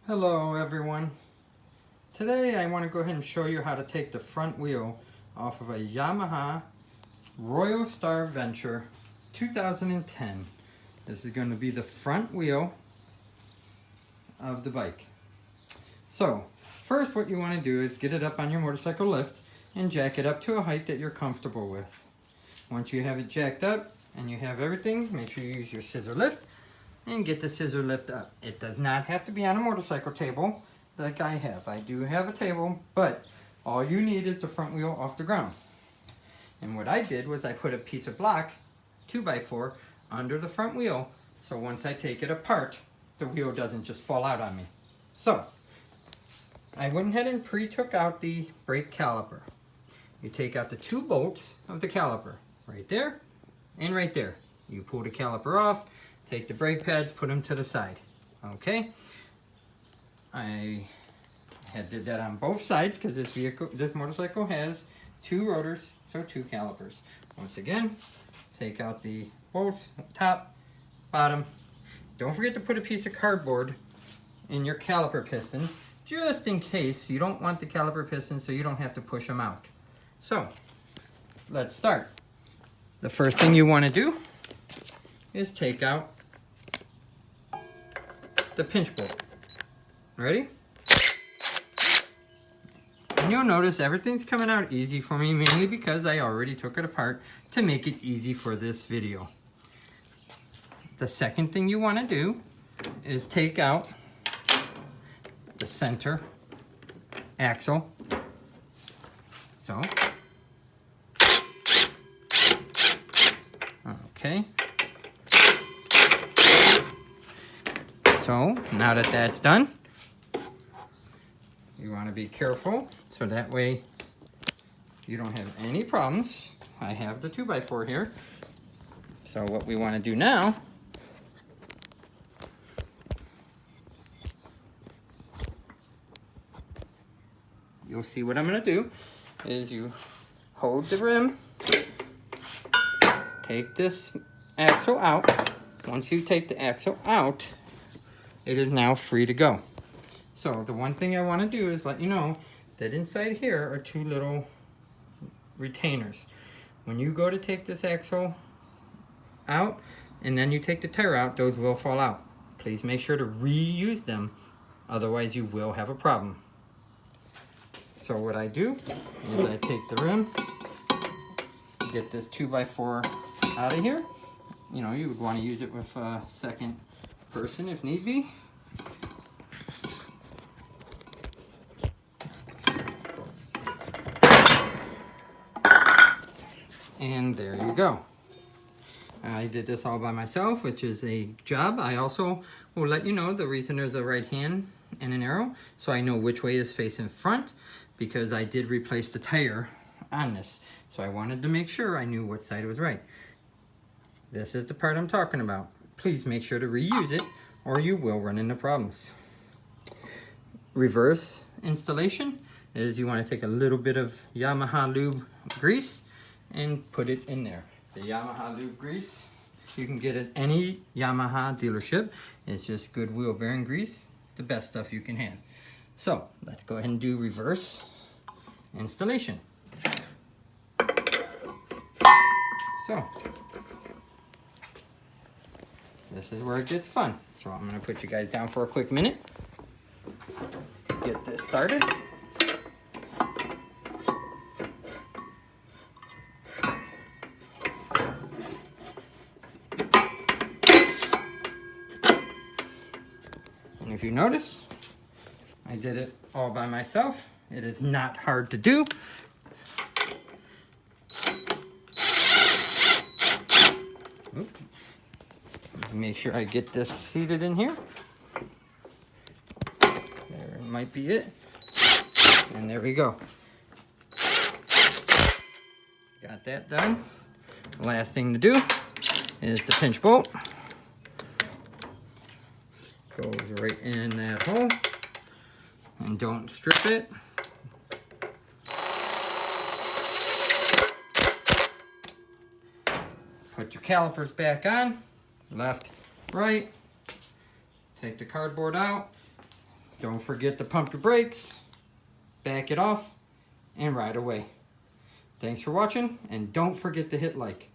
Hello everyone. Today I want to go ahead and show you how to take the front wheel off of a Yamaha Royal Star Venture 2010. This is going to be the front wheel of the bike. So first what you want to do is get it up on your motorcycle lift and jack it up to a height that you're comfortable with. Once you have it jacked up and you have everything, make sure you use your scissor lift and get the scissor lift up. It does not have to be on a motorcycle table like I have. I do have a table, but all you need is the front wheel off the ground. And what I did was I put a piece of block, 2x4, under the front wheel, so once I take it apart, the wheel doesn't just fall out on me. So, I went ahead and pre-took out the brake caliper. You take out the 2 bolts of the caliper, right there and right there. You pull the caliper off, take the brake pads, put them to the side. Okay, I did that on both sides because this motorcycle has 2 rotors, so 2 calipers. Once again, take out the bolts, top, bottom. Don't forget to put a piece of cardboard in your caliper pistons, just in case you don't want the caliper pistons so you don't have to push them out. So, let's start. The first thing you want to do is take out the pinch bolt. Ready? And you'll notice everything's coming out easy for me, mainly because I already took it apart to make it easy for this video. The second thing you want to do is take out the center axle. So, okay. So, now that that's done, you want to be careful so that way you don't have any problems. I have the 2x4 here. So what we want to do now you'll see what I'm going to do is you hold the rim, take this axle out. Once you take the axle out, it is now free to go. So the one thing I want to do is let you know that inside here are 2 little retainers. When you go to take this axle out and then you take the tire out, those will fall out. Please make sure to reuse them, otherwise you will have a problem. So what I do is I take the rim, get this 2x4 out of here. You know, you would want to use it with a second person if need be. And there you go. I did this all by myself, which is a job. I also will let you know the reason there's a right hand and an arrow, so I know which way is facing front, because I did replace the tire on this. So I wanted to make sure I knew what side was right. This is the part I'm talking about. Please make sure to reuse it or you will run into problems. Reverse installation is you want to take a little bit of Yamaha lube grease and put it in there. The Yamaha lube grease you can get at any Yamaha dealership. It's just good wheel bearing grease, the best stuff you can have. So let's go ahead and do reverse installation. So this is where it gets fun. So I'm going to put you guys down for a quick minute to get this started. And if you notice, I did it all by myself. It is not hard to do. Oop. Make sure I get this seated in here. There might be it. And there we go. Got that done. Last thing to do is the pinch bolt. Goes right in that hole. And don't strip it. Put your calipers back on, left, right. Take the cardboard out, Don't forget to pump your brakes, back it off, and ride away. Thanks for watching, and don't forget to hit like.